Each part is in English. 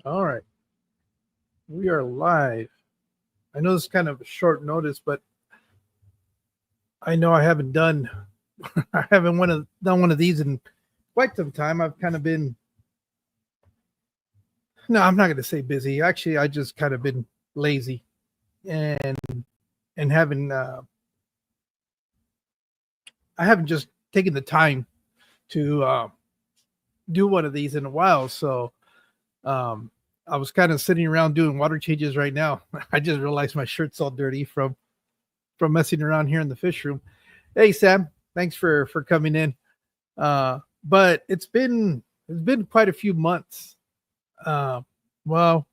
All right, we are live. I know this is kind of a short notice, but I know I haven't done I haven't done one of these in quite some time. I've kind of been no, I'm not going to say busy. Actually, I just kind of been lazy and haven't I haven't just taken the time to do one of these in a while. So um, I was kind of sitting around doing water changes right now. I just realized my shirt's all dirty from messing around here in the fish room. Hey Sam, thanks for coming in. But it's been quite a few months. Uh, well,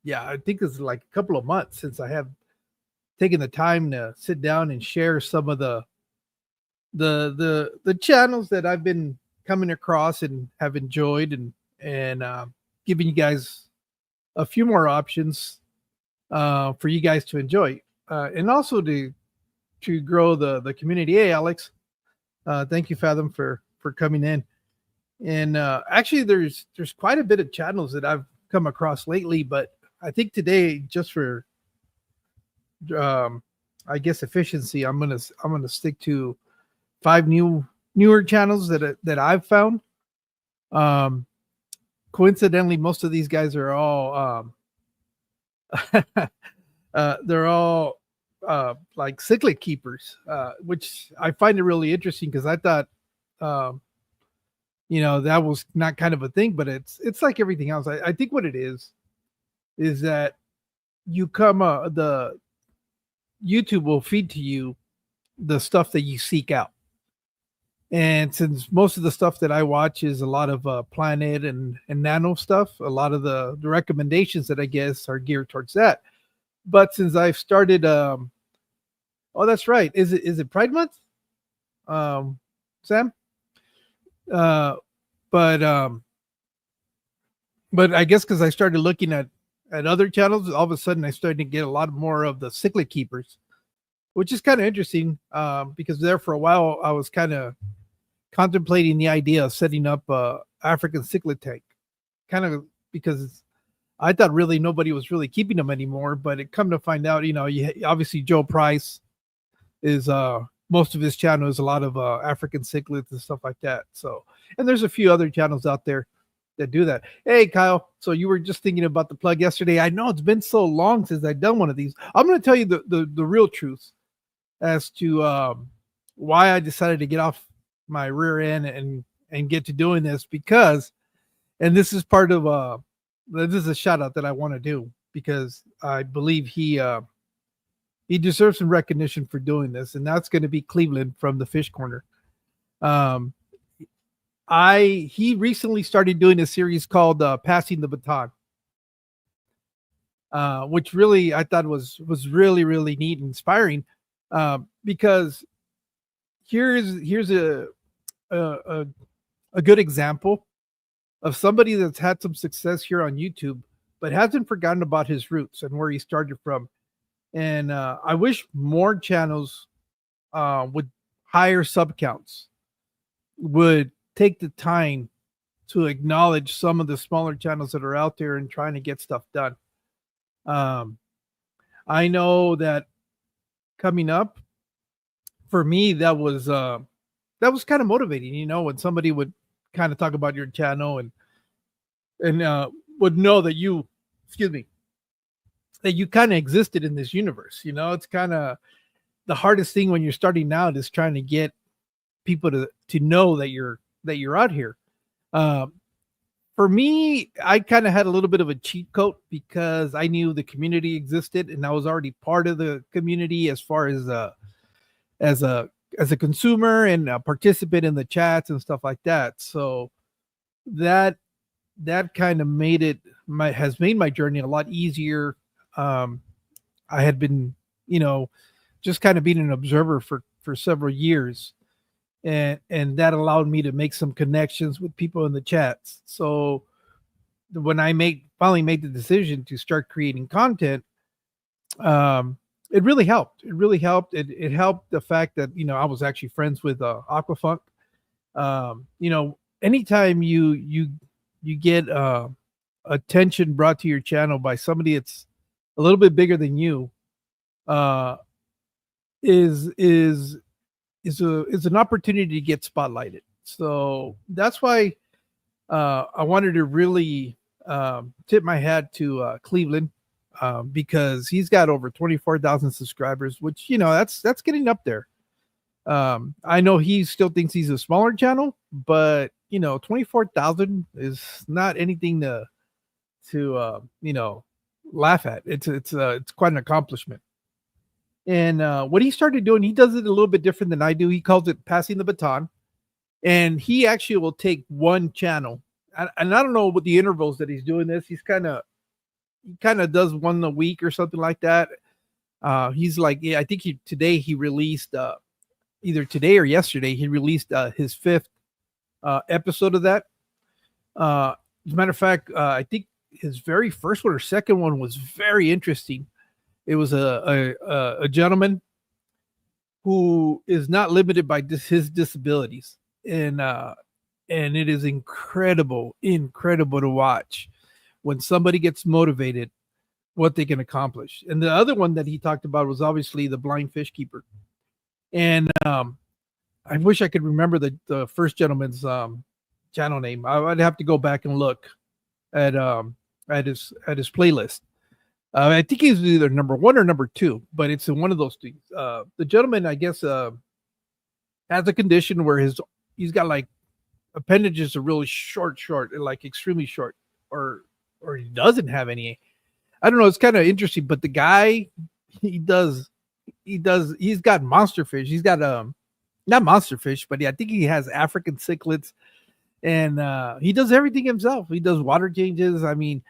yeah, I think it's like a couple of months since I have taken the time to sit down and share some of the channels that I've been coming across and have enjoyed and giving you guys a few more options for you guys to enjoy and also to grow the community. Hey, Alex, thank you, Fathom, for coming in. And actually, there's quite a bit of channels that I've come across lately, but I think today, just for um, I guess efficiency, I'm gonna stick to five newer channels that I've found. Um, Coincidentally, most of these guys are all they're all like cichlid keepers, which I find it really interesting because I thought um, that was not kind of a thing, but it's like everything else. I think what it is that you come the YouTube will feed to you the stuff that you seek out. And since most of the stuff that I watch is a lot of planet and nano stuff, a lot of the recommendations that I guess are geared towards that. But since I've started, oh, that's right. Is it Pride Month, Sam? Uh, but but I guess because I started looking at other channels, all of a sudden I started to get a lot more of the cichlid keepers, which is kind of interesting because there for a while I was kind of contemplating the idea of setting up a African cichlid tank, kind of because I thought really nobody was really keeping them anymore. But it come to find out, obviously Joe Price is most of his channel is a lot of African cichlids and stuff like that. So, and there's a few other channels out there that do that. Hey, Kyle. So you were just thinking about the plug yesterday. I know it's been so long since I've done one of these. I'm going to tell you the real truth as to why I decided to get off my rear end and get to doing this because, and this is part of this is a shout out that I want to do because I believe he deserves some recognition for doing this, and that's going to be Cleveland from the Fish Corner. Um, he recently started doing a series called Passing the Baton, which really I thought was really neat and inspiring, because here's a a good example of somebody that's had some success here on YouTube, but hasn't forgotten about his roots and where he started from. And I wish more channels with higher sub counts would take the time to acknowledge some of the smaller channels that are out there and trying to get stuff done. Um, I know that coming up for me, that was kind of motivating, when somebody would kind of talk about your channel and would know that you, excuse me, that you kind of existed in this universe. It's kind of the hardest thing when you're starting out is trying to get people to know that you're out here. Um, for me, I kind of had a little bit of a cheat code because I knew the community existed and I was already part of the community as far as a as a consumer and a participant in the chats and stuff like that. So that that kind of made it my has made my journey a lot easier. Um, I had been, you know, just kind of being an observer for several years, and that allowed me to make some connections with people in the chats. So when I made finally made the decision to start creating content, it really helped. It really helped. It helped the fact that I was actually friends with Aquafunk. Anytime you get attention brought to your channel by somebody that's a little bit bigger than you, uh, is an opportunity to get spotlighted. So that's why I wanted to really tip my hat to Cleveland, because he's got over 24,000 subscribers, which that's getting up there. I know he still thinks he's a smaller channel, but 24,000 is not anything to laugh at. It's quite an accomplishment. And what he started doing, he does it a little bit different than I do. He calls it passing the baton, and he actually will take one channel, and I don't know what the intervals that he's doing this. He kind of does one a week or something like that. He's like, yeah, I think today he released either today or yesterday he released his 5th episode of that. As a matter of fact, I think his very first one or second one was very interesting. It was a gentleman who is not limited by his disabilities, and it is incredible to watch when somebody gets motivated, what they can accomplish. And the other one that he talked about was obviously the blind fish keeper. And I wish I could remember the first gentleman's channel name. I'd have to go back and look at his playlist. I think he's either number 1 or number 2, but it's in one of those things. The gentleman, I guess, has a condition where he's got like appendages are really short, like extremely short, or he doesn't have any. I don't know. It's kind of interesting, but the guy, he's got monster fish. He's got not monster fish, but I think he has African cichlids, and he does everything himself. He does water changes. I mean,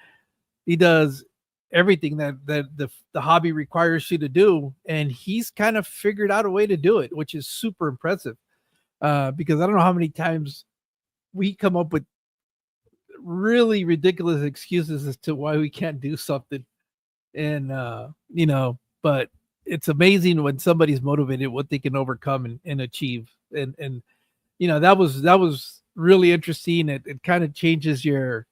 he does everything that the hobby requires you to do, and he's kind of figured out a way to do it, which is super impressive. Because I don't know how many times we come up with really ridiculous excuses as to why we can't do something, and but it's amazing when somebody's motivated what they can overcome and achieve. And that was really interesting. It kind of changes your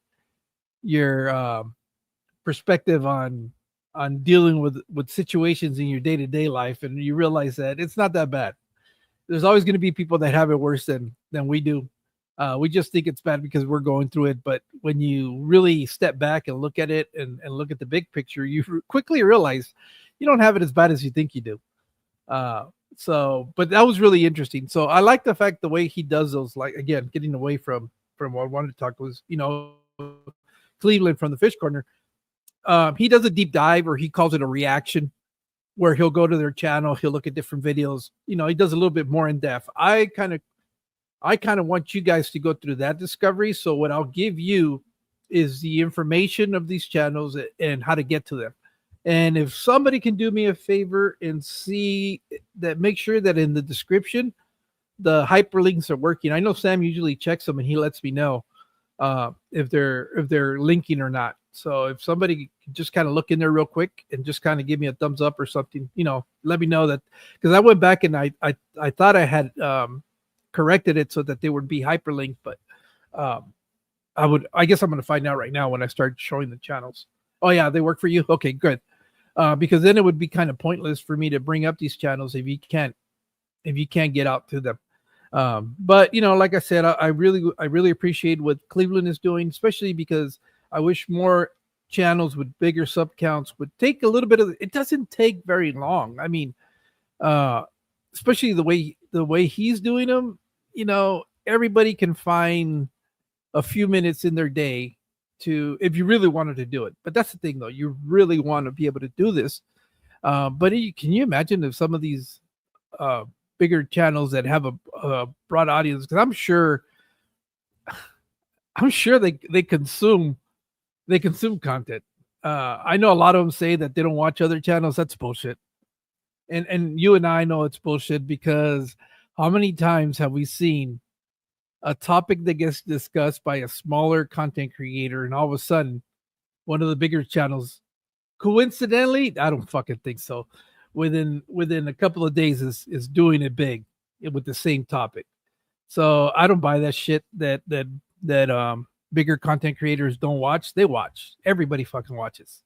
perspective on dealing with situations in your day-to-day life, and you realize that it's not that bad. There's always going to be people that have it worse than we do. We just think it's bad because we're going through it, but when you really step back and look at it and look at the big picture, you quickly realize you don't have it as bad as you think you do. But that was really interesting. So I like the fact the way he does those, like, again, getting away from what I wanted to talk was, Cleveland from the Fish Corner. He does a deep dive, or he calls it a reaction, where he'll go to their channel, he'll look at different videos. He does a little bit more in depth. I kind of want you guys to go through that discovery. So what I'll give you is the information of these channels and how to get to them. And if somebody can do me a favor and see that, make sure that in the description, the hyperlinks are working. I know Sam usually checks them and he lets me know if they're linking or not. So if somebody can just kind of look in there real quick and just kind of give me a thumbs up or something, let me know that, because I went back and I thought I had corrected it so that they would be hyperlinked, but I guess I'm going to find out right now when I start showing the channels. Oh yeah, they work for you. Okay, good. Because then it would be kind of pointless for me to bring up these channels if you can't get out to them. But like I said, I really appreciate what Cleveland is doing, especially because I wish more channels with bigger sub counts would take a little bit of. It doesn't take very long. I mean, especially the way he's doing them. Everybody can find a few minutes in their day to, if you really wanted to do it. But that's the thing, though. You really want to be able to do this. But can you imagine if some of these bigger channels that have a broad audience? Because I'm sure they consume content. I know a lot of them say that they don't watch other channels. That's bullshit. And you and I know it's bullshit, because how many times have we seen a topic that gets discussed by a smaller content creator, and all of a sudden one of the bigger channels, coincidentally, I don't fucking think so, within a couple of days is doing it big with the same topic. So I don't buy that shit that bigger content creators don't watch. They watch. Everybody fucking watches.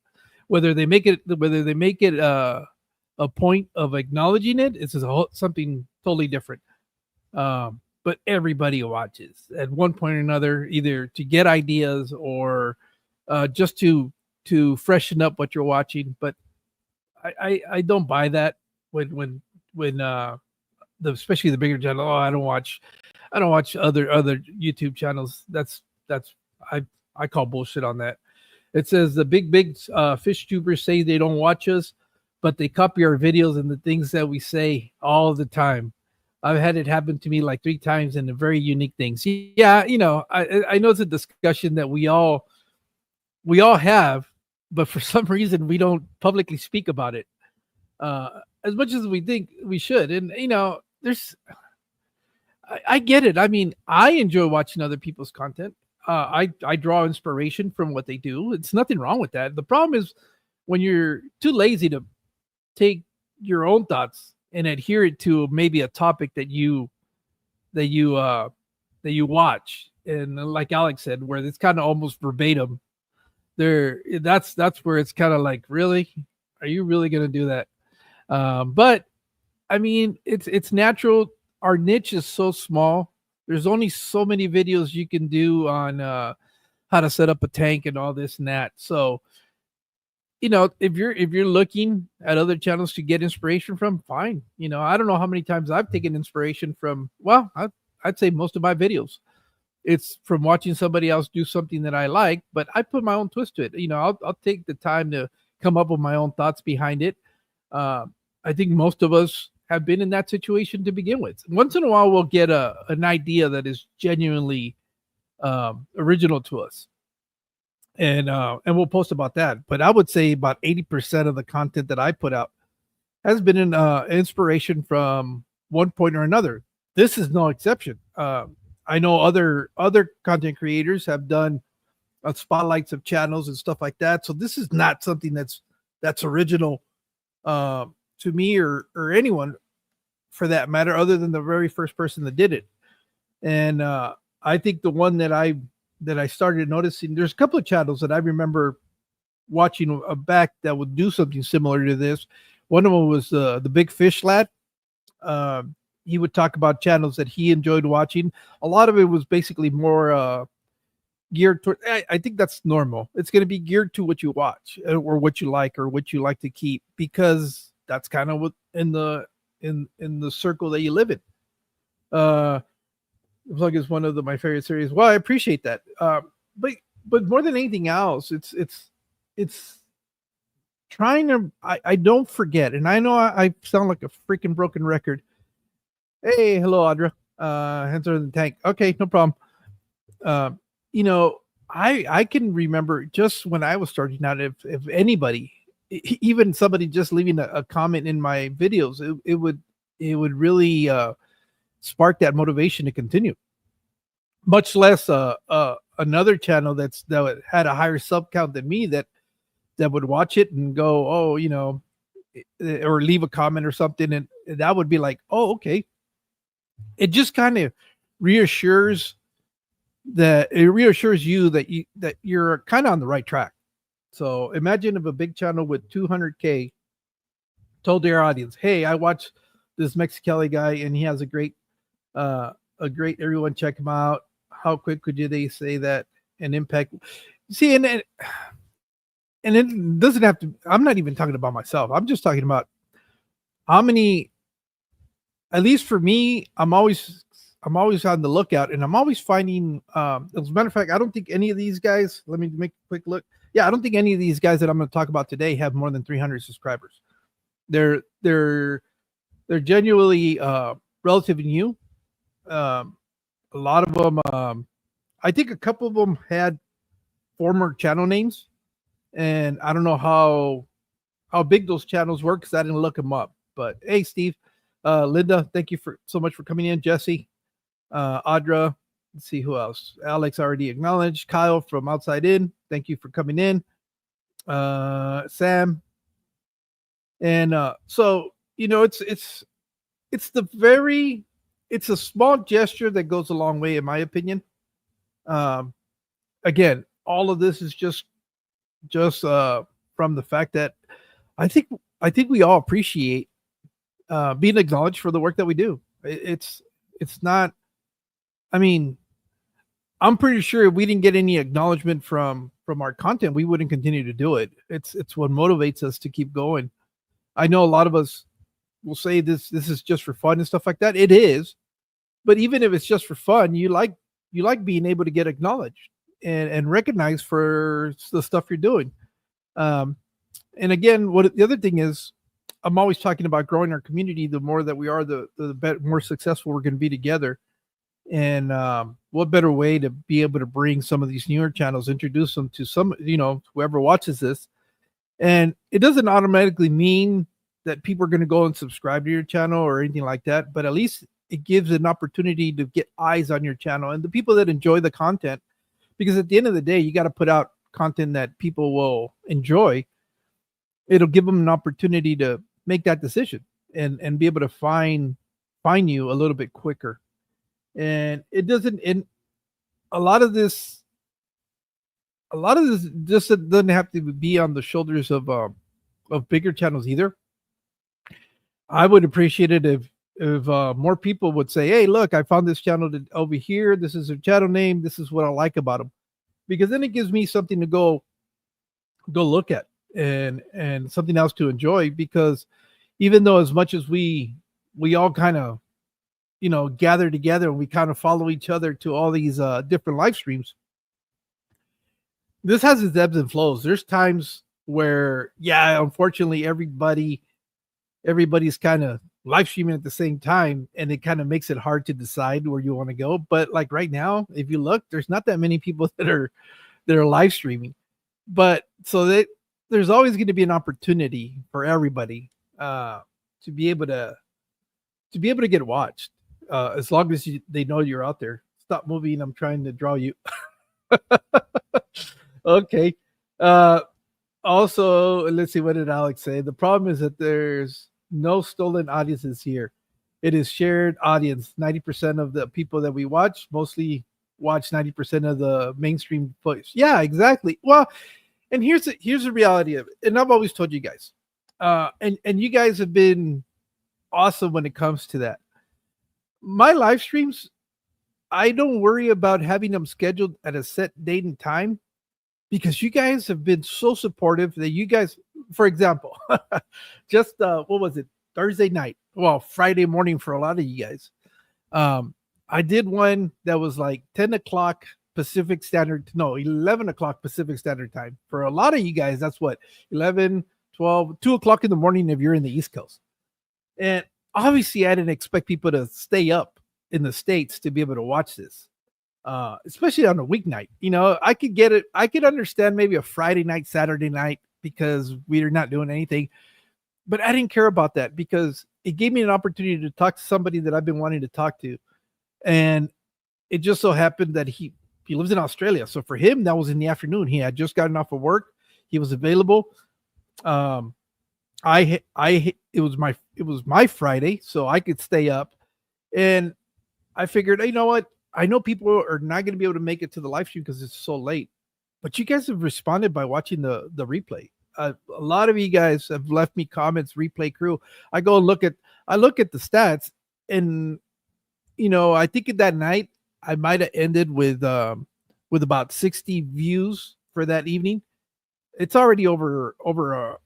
Whether they make it a point of acknowledging it, it's something totally different. But everybody watches at one point or another, either to get ideas or just to freshen up what you're watching. But I don't buy that when especially the bigger channel. Oh, I don't watch other YouTube channels. That's I call bullshit on that. It says the big fish tubers say they don't watch us, but they copy our videos and the things that we say all the time. I've had it happen to me like 3 times, and very unique things. Yeah, I know it's a discussion that we all have, but for some reason we don't publicly speak about it as much as we think we should. And I get it. I mean, I enjoy watching other people's content. I draw inspiration from what they do. It's nothing wrong with that. The problem is when you're too lazy to take your own thoughts and adhere it to maybe a topic that you watch, and like Alex said, where it's kind of almost verbatim. That's where it's kind of like, really, are you really going to do that? But I mean, it's natural. Our niche is so small. There's only so many videos you can do on how to set up a tank and all this and that. So, if you're looking at other channels to get inspiration from, fine. I don't know how many times I've taken inspiration from. Well, I'd say most of my videos, it's from watching somebody else do something that I like, but I put my own twist to it. I'll take the time to come up with my own thoughts behind it. I think most of us have been in that situation to begin with. Once in a while, we'll get an idea that is genuinely original to us, and we'll post about that. But I would say about 80% of the content that I put out has been an inspiration from one point or another. This is no exception. I know other content creators have done spotlights of channels and stuff like that. So this is not something that's original to me or anyone for that matter, other than the very first person that did it. And I think the one that I started noticing, there's a couple of channels that I remember watching back that would do something similar to this. One of them was the Big Fish Lad. He would talk about channels that he enjoyed watching. A lot of it was basically more geared toward. I think that's normal. It's going to be geared to what you watch or what you like to keep, because that's kind of what in the circle that you live in. Plug is one of my favorite series. Well, I appreciate that. But more than anything else, it's trying to. I don't forget, and I know I sound like a freaking broken record. Hey, hello, Audra. Hands are in the tank. Okay, no problem. I can remember just when I was starting out, if anybody, even somebody just leaving a comment in my videos, it would really spark that motivation to continue. Much less another channel that had a higher sub count than me that would watch it and go, oh, or leave a comment or something, and that would be like, oh, okay. It just kind of reassures you that you're kind of on the right track. So imagine if a big channel with 200K told their audience, hey, I watched this Mexicali guy and he has a great, everyone check him out. How quick could they say that an impact? See, and it doesn't have to, I'm not even talking about myself. I'm just talking about how many, at least for me, I'm always on the lookout, and I'm always finding, as a matter of fact, I don't think any of these guys, let me make a quick look. Yeah, I don't think any of these guys that I'm going to talk about today have more than 300 subscribers. They're genuinely relatively new. A lot of them, I think a couple of them had former channel names, and I don't know how big those channels were because I didn't look them up. But hey, Steve, Linda, thank you so much for coming in. Jesse, Audra, let's see who else. Alex already acknowledged. Kyle from Outside In, thank you for coming in. Sam, and so it's a small gesture that goes a long way, in my opinion. again, all of this is just from the fact that I think I think we all appreciate being acknowledged for the work that we do. It's not. I mean, I'm pretty sure if we didn't get any acknowledgement from our content, we wouldn't continue to do it. It's what motivates us to keep going. I know a lot of us will say this is just for fun and stuff like that. It is, but even if it's just for fun, you like being able to get acknowledged and recognized for the stuff you're doing. Um, and again, what the other thing is, I'm always talking about growing our community. The more that we are, the better, more successful we're going to be together. And what better way to be able to bring some of these newer channels, introduce them to some, whoever watches this. And it doesn't automatically mean that people are going to go and subscribe to your channel or anything like that, but at least it gives an opportunity to get eyes on your channel and the people that enjoy the content. Because at the end of the day, you got to put out content that people will enjoy. It'll give them an opportunity to make that decision and be able to find you a little bit quicker. And it doesn't, and a lot of this just doesn't have to be on the shoulders of bigger channels either. I would appreciate it if more people would say, hey, look, I found this channel over here, this is their channel name, this is what I like about them, because then it gives me something to go look at and something else to enjoy. Because even though as much as we all kind of gather together and we kind of follow each other to all these different live streams, this has its ebbs and flows. There's times where, yeah, unfortunately everybody's kind of live streaming at the same time, and it kind of makes it hard to decide where you want to go. But like right now, if you look, there's not that many people that are live streaming. But so that there's always going to be an opportunity for everybody to be able to get watched, as long as they know you're out there. Stop moving. I'm trying to draw you. Okay. Also, let's see, what did Alex say? The problem is that there's no stolen audiences here. It is shared audience. 90% of the people that we watch mostly watch 90% of the mainstream footage. Yeah, exactly. Well, and here's the reality of it. And I've always told you guys, and you guys have been awesome when it comes to that. My live streams, I don't worry about having them scheduled at a set date and time, because you guys have been so supportive that you guys, for example, just what was it, Thursday night, well, Friday morning for a lot of you guys. I did one that was like 10 o'clock Pacific Standard, no, 11 o'clock Pacific Standard Time. For a lot of you guys, that's what, 11, 12, 2 o'clock in the morning if you're in the East Coast. And obviously I didn't expect people to stay up in the States to be able to watch this. Especially on a weeknight. I could get it. I could understand maybe a Friday night, Saturday night, because we're not doing anything. But I didn't care about that, because it gave me an opportunity to talk to somebody that I've been wanting to talk to. And it just so happened that he lives in Australia. So for him, that was in the afternoon. He had just gotten off of work. He was available. It was my Friday, so I could stay up. And I figured, you know what? I know people are not going to be able to make it to the live stream because it's so late, but you guys have responded by watching the replay. A lot of you guys have left me comments, replay crew. I look at the stats, and I think that night I might have ended with about 60 views for that evening. It's already over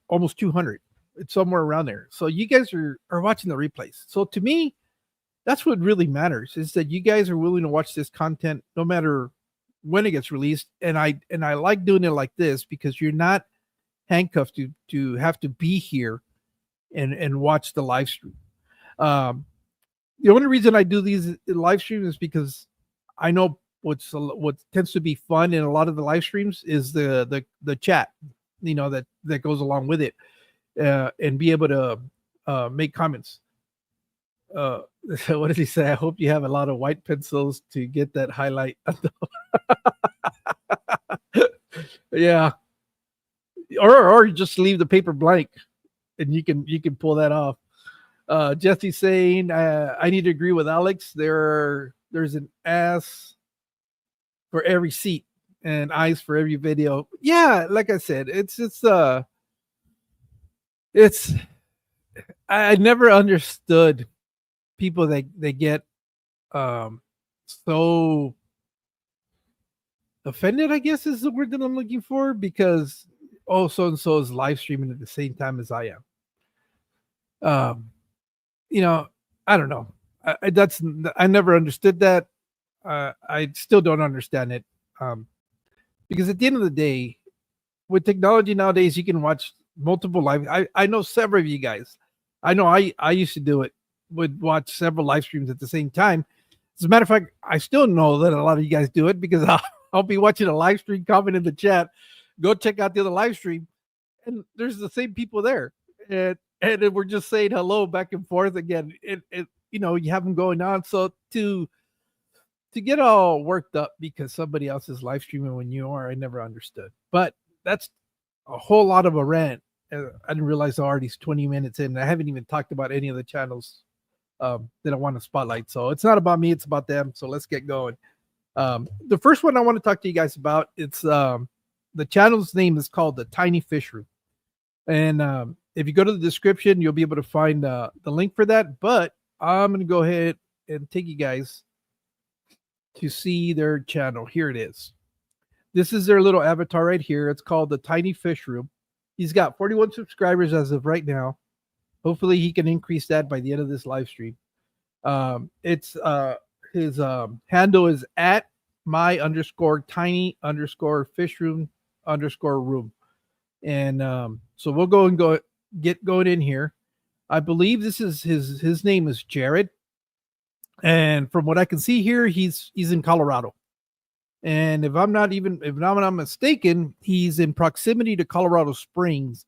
almost 200. It's somewhere around there. So you guys are watching the replays. So to me, that's what really matters, is that you guys are willing to watch this content no matter when it gets released. And I like doing it like this, because you're not handcuffed to have to be here and watch the live stream. The only reason I do these live streams is because I know what tends to be fun in a lot of the live streams is the chat, that goes along with it, and be able to make comments. What does he say? I hope you have a lot of white pencils to get that highlight. Yeah, or just leave the paper blank, and you can pull that off. Jesse's saying, I need to agree with Alex. There's an ass for every seat. and eyes for every video. Yeah, like I said, it's I never understood people that they get um so offended, I guess is the word that I'm looking for, because oh, so and so is live streaming at the same time as I am. Um, you know, I don't know. I never understood that. I still don't understand it. Um, because at the end of the day, with technology nowadays, you can watch multiple live. I know several of you guys. I know I used to do it. Would watch several live streams at the same time. As a matter of fact, I still know that a lot of you guys do it because I'll be watching a live stream, comment in the chat, go check out the other live stream, and there's the same people there, and then we're just saying hello back and forth again. You have them going on. So to get all worked up because somebody else is live streaming when you are, I never understood. But that's a whole lot of a rant. I didn't realize I already 20 minutes in. I haven't even talked about any of the channels that I want to spotlight. So it's not about me, it's about them. So let's get going. The first one I want to talk to you guys about, it's the channel's name is called the Tiny Fish Room. And if you go to the description, you'll be able to find the link for that. But I'm going to go ahead and take you guys to see their channel. Here it is. This is their little avatar right here. It's called the Tiny Fish Room. He's got 41 subscribers as of right now. Hopefully he can increase that by the end of this live stream. It's his handle is at my_tiny_fish_room. And so we'll go get going in here. I believe this is his name is Jared. And from what I can see here, he's in Colorado. And if I'm not mistaken, he's in proximity to Colorado Springs,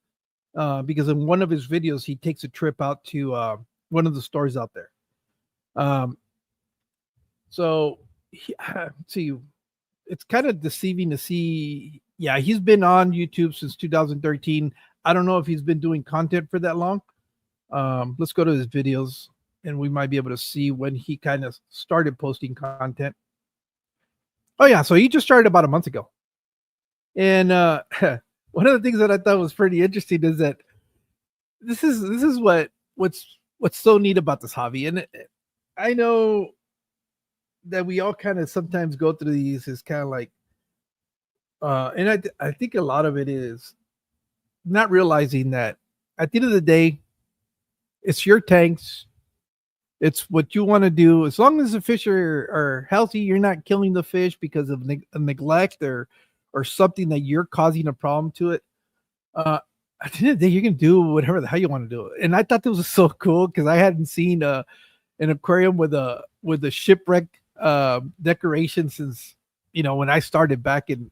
because in one of his videos he takes a trip out to one of the stores out there. So see, it's kind of deceiving to see. Yeah, he's been on YouTube since 2013. I don't know if he's been doing content for that long. Let's go to his videos, and we might be able to see when he kind of started posting content. Oh yeah, so he just started about a month ago. And one of the things that I thought was pretty interesting is that this is what's so neat about this hobby. And I know that we all kind of sometimes go through these is kind of like and I think a lot of it is not realizing that at the end of the day, it's your tanks. It's what you want to do. As long as the fish are healthy, you're not killing the fish because of neglect or something that you're causing a problem to it. At the end of the day, you can do whatever the hell you want to do. And I thought this was so cool because I hadn't seen an aquarium with a shipwreck decoration since when I started back in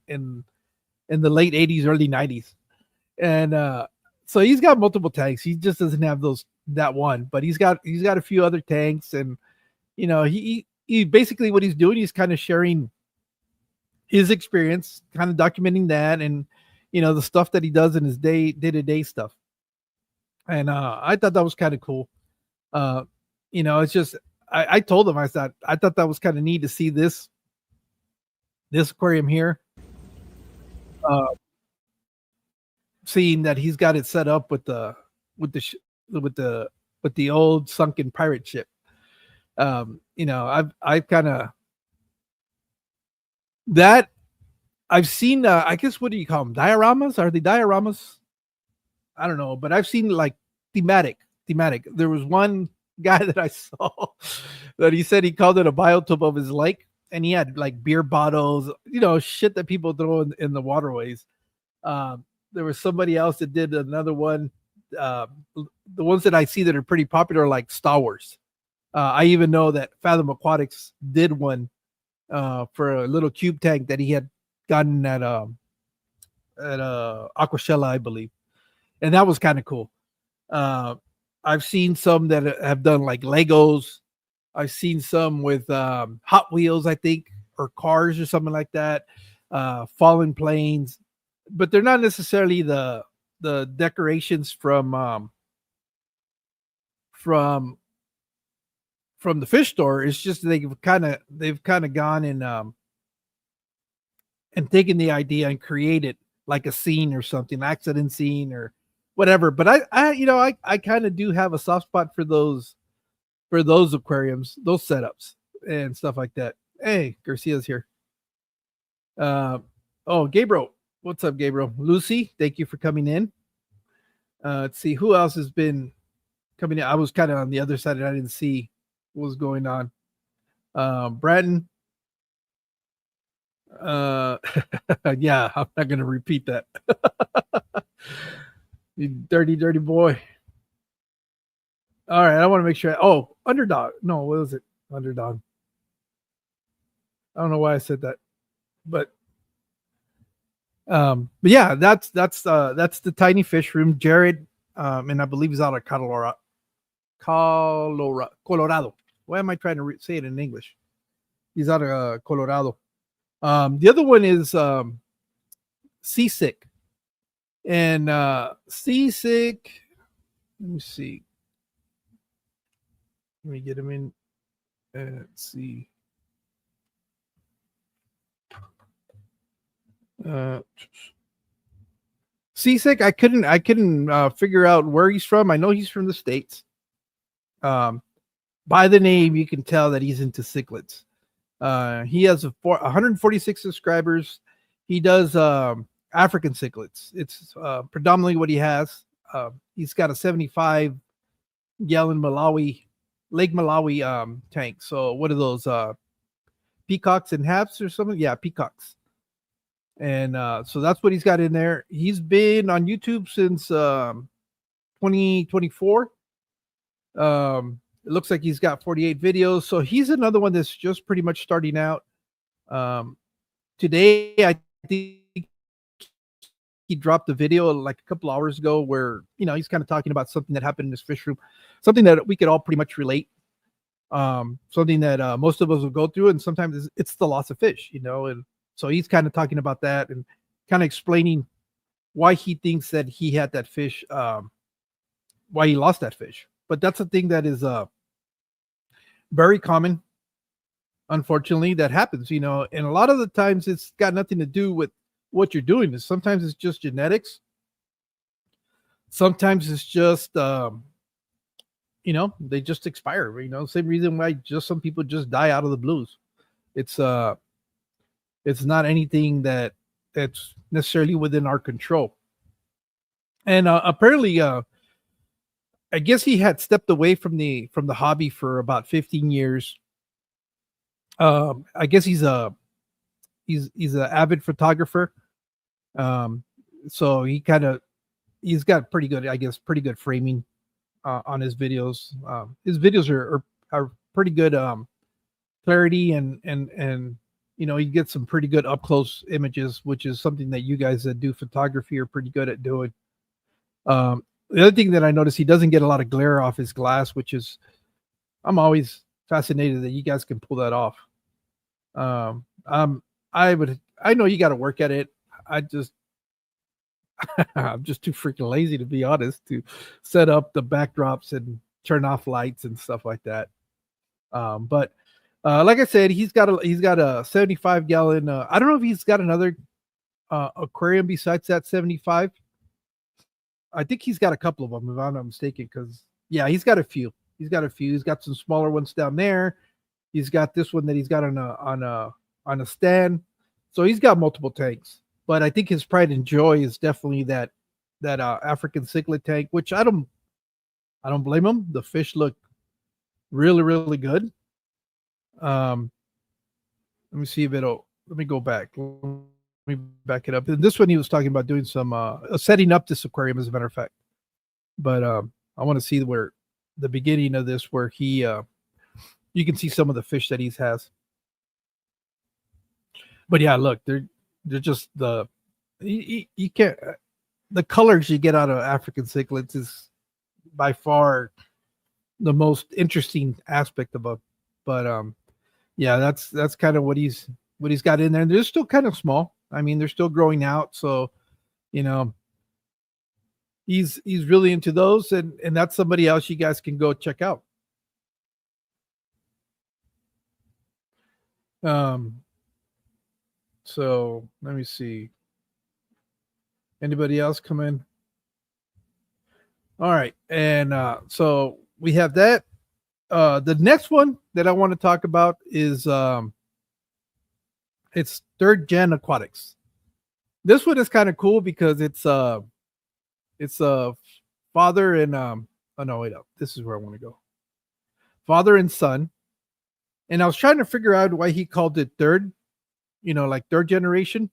the late 80s, early 90s. And so he's got multiple tanks. He just doesn't have that one, but he's got a few other tanks. And he basically what he's doing, he's kind of sharing his experience, kind of documenting that, and the stuff that he does in his day-to-day stuff. And I thought that was kind of cool. It's just I told him, I thought that was kind of neat to see this aquarium here. Seeing that he's got it set up with the old sunken pirate ship. I've kind of that I've seen. I guess, what do you call them? Dioramas? Are they dioramas? I don't know, but I've seen like thematic. There was one guy that I saw that he said he called it a biotope of his lake, and he had like beer bottles, shit that people throw in the waterways. There was somebody else that did another one. The ones that I see that are pretty popular are like Star Wars. I even know that Fathom Aquatics did one for a little cube tank that he had gotten at Aquashella, I believe, and that was kind of cool. I've seen some that have done like Legos. I've seen some with Hot Wheels, I think, or cars or something like that. Fallen planes, but they're not necessarily the decorations from the fish store. It's just they've kind of gone and and taken the idea and created like a scene or something, accident scene or whatever. But I kind of do have a soft spot for those aquariums, those setups and stuff like that. Hey, Garcia's here. Oh, Gabriel. What's up, Gabriel? Lucy, thank you for coming in. Let's see who else has been coming in. I was kind of on the other side and I didn't see what was going on. Bratton. Yeah, I'm not gonna repeat that. You dirty, dirty boy. All right, I want to make sure. Oh, underdog. No, what was it? Underdog. I don't know why I said that, but yeah, that's the tiny fish room. Jared, and I believe he's out of Colorado. Colorado. Why am I trying to say it in English? He's out of Colorado. The other one is C-CICH. And C-CICH, let me see. Let me get him in. Let's see. C-CICH, I couldn't figure out where he's from. I know he's from the States. By the name, you can tell that he's into cichlids. He has 146 subscribers. He does African cichlids. It's predominantly what he has. He's got a 75-gallon Lake Malawi tank. So what are those? Peacocks and halves or something? Yeah, peacocks. And so that's what he's got in there. He's been on YouTube since 2024. It looks like he's got 48 videos. So he's another one that's just pretty much starting out. Today, I think he dropped a video like a couple hours ago where, he's kind of talking about something that happened in this fish room, something that we could all pretty much relate. Something that most of us will go through. And sometimes it's the loss of fish, and so he's kind of talking about that and kind of explaining why he thinks that he had that fish, why he lost that fish. But that's a thing that is very common, unfortunately, that happens, and a lot of the times it's got nothing to do with what you're doing. Sometimes it's just genetics. Sometimes it's just, they just expire, same reason why just some people just die out of the blues. It's not anything that's necessarily within our control. And apparently, I guess he had stepped away from the hobby for about 15 years. I guess he's an avid photographer. So he's got pretty good framing on his videos. His videos are pretty good clarity and you get some pretty good up close images, which is something that you guys that do photography are pretty good at doing. The other thing that I noticed, he doesn't get a lot of glare off his glass, which is, I'm always fascinated that you guys can pull that off. I know you got to work at it. I'm just too freaking lazy, to be honest, to set up the backdrops and turn off lights and stuff like that. But like I said, he's got a 75-gallon. I don't know if he's got another aquarium besides that 75. I think he's got a couple of them, if I'm not mistaken. Because he's got a few. He's got some smaller ones down there. He's got this one that he's got on a stand. So he's got multiple tanks. But I think his pride and joy is definitely that African cichlid tank, which I don't blame him. The fish look really, really good. Let me see if let me go back. Let me back it up. And this one he was talking about doing some setting up this aquarium, as a matter of fact. But I want to see where the beginning of this, where he you can see some of the fish that he has. But yeah, look, they're just you can't, the colors you get out of African cichlids is by far the most interesting aspect of it. But yeah, that's kind of what he's got in there. And they're still kind of small. I mean, they're still growing out, so he's really into those, and that's somebody else you guys can go check out. So let me see. Anybody else come in? All right. And so we have that. The next one that I want to talk about is it's third gen aquatics. This one is kind of cool because it's father and oh no, wait up. This is where I want to go. Father and son. And I was trying to figure out why he called it third, like third generation.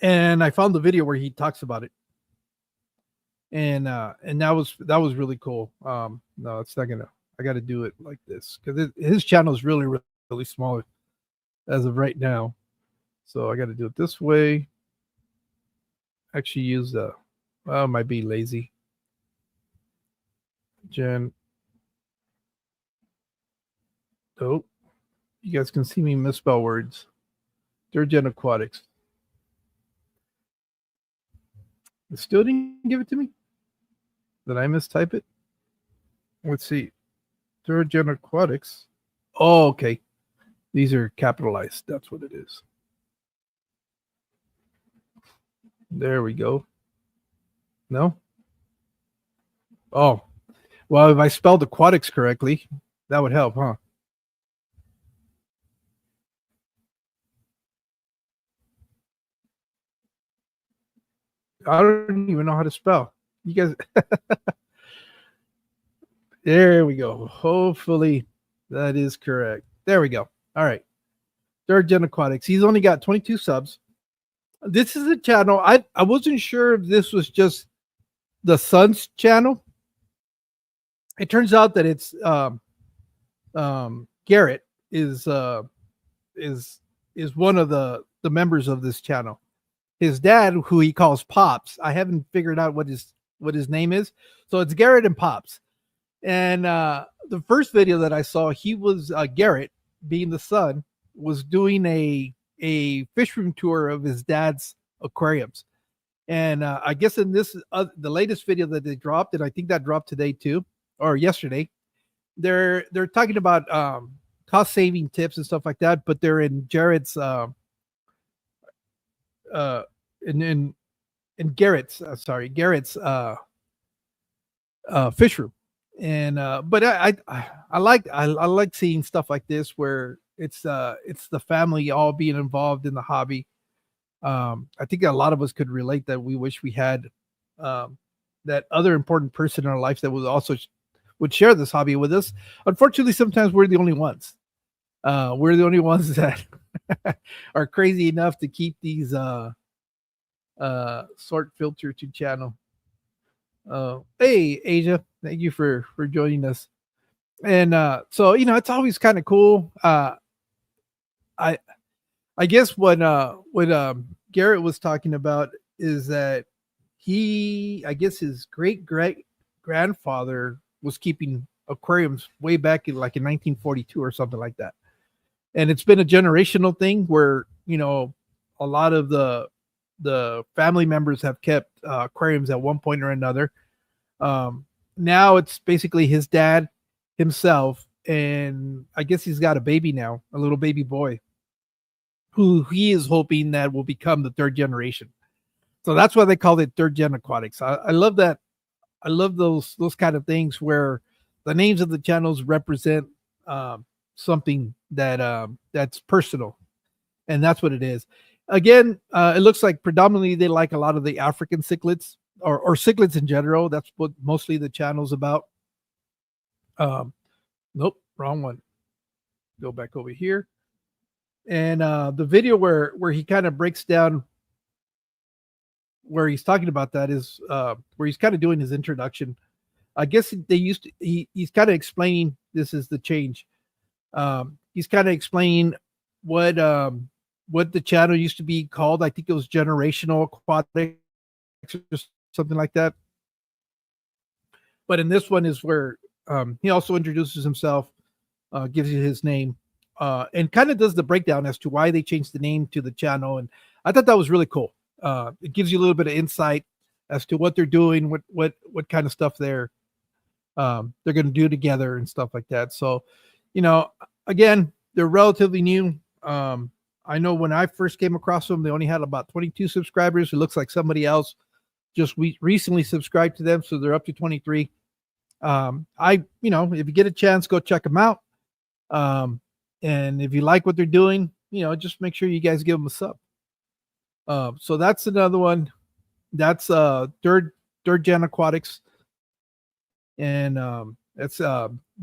And I found the video where he talks about it. And that was really cool. No, it's not gonna. I got to do it like this because his channel is really, really, really small as of right now. So I got to do it this way. Actually, use the. Well, might be lazy. Gen. Oh, you guys can see me misspell words. Third gen aquatics. It still didn't give it to me. Did I mistype it? Let's see. Third gen aquatics. Oh, okay. These are capitalized. That's what it is. There we go. No? Oh. Well, if I spelled aquatics correctly, that would help, huh? I don't even know how to spell. You guys. There we go. Hopefully that is correct. There we go. All right. Third gen aquatics. He's only got 22 subs. This is a channel. I wasn't sure if this was just the son's channel. It turns out that it's Garrett is one of the members of this channel. His dad, who he calls Pops, I haven't figured out what his name is. So it's Garrett and Pops. And the first video that I saw, he was Garrett, being the son, was doing a fish room tour of his dad's aquariums. And I guess in this the latest video that they dropped, and I think that dropped today too, or yesterday, they're talking about cost saving tips and stuff like that, but they're in Jared's in Garrett's Garrett's fish room. And but I like seeing stuff like this where it's the family all being involved in the hobby. I think a lot of us could relate that we wish we had that other important person in our life that would share this hobby with us. Unfortunately, sometimes we're the only ones. We're the only ones that are crazy enough to keep these sort filter to channel. Hey Asia, thank you for joining us. And so it's always kind of cool. I guess what Garrett was talking about is that I guess his great grandfather was keeping aquariums way back in 1942 or something like that. And it's been a generational thing where a lot of the family members have kept aquariums at one point or another. Now it's basically his dad himself, and I guess he's got a baby now, a little baby boy, who he is hoping that will become the third generation. So that's why they called it third gen aquatics. I love that. I love those kind of things where the names of the channels represent something that's personal, and that's what it is. Again, it looks like predominantly they like a lot of the African cichlids or cichlids in general. That's what mostly the channel's about. Nope, wrong one. Go back over here. And the video where he kind of breaks down where he's talking about that is where he's kind of doing his introduction. I guess he's kind of explaining this is the change. He's kind of explaining what the channel used to be called. I think it was Generational Aquatics or something like that. But in this one is where he also introduces himself, gives you his name, and kind of does the breakdown as to why they changed the name to the channel. And I thought that was really cool. It gives you a little bit of insight as to what they're doing, what kind of stuff they're going to do together and stuff like that. So, again, they're relatively new. I know when I first came across them, they only had about 22 subscribers. It looks like somebody else just recently subscribed to them, so they're up to 23. If you get a chance, go check them out. And if you like what they're doing, just make sure you guys give them a sub. So that's another one. That's third GenAquatics, and that's